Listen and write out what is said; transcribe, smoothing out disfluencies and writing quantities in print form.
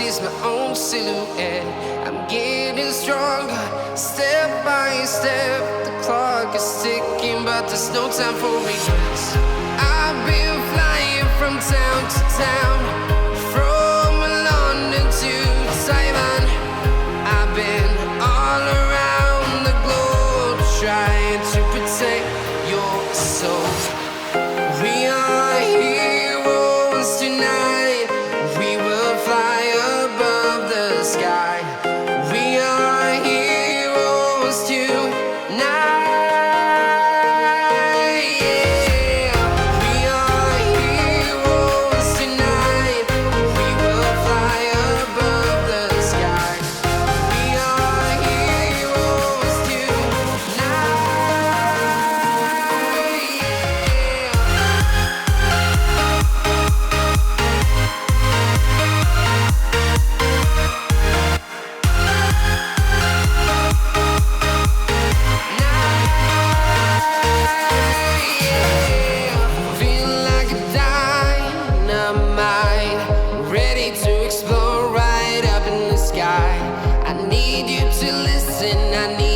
sees my own silhouette. I'm getting stronger, step by step. The clock is ticking, but there's no time for regrets. I've been flying from town to town, from London to Taiwan. I've been all around the globe, trying to protect your soul. We are heroes tonight. We will fly above the sky. We are heroes tonight. Yeah. We are heroes tonight. We will fly above the sky. We are heroes tonight. Feel like a dynamite, ready to explode right up in the sky. I need you to listen, I need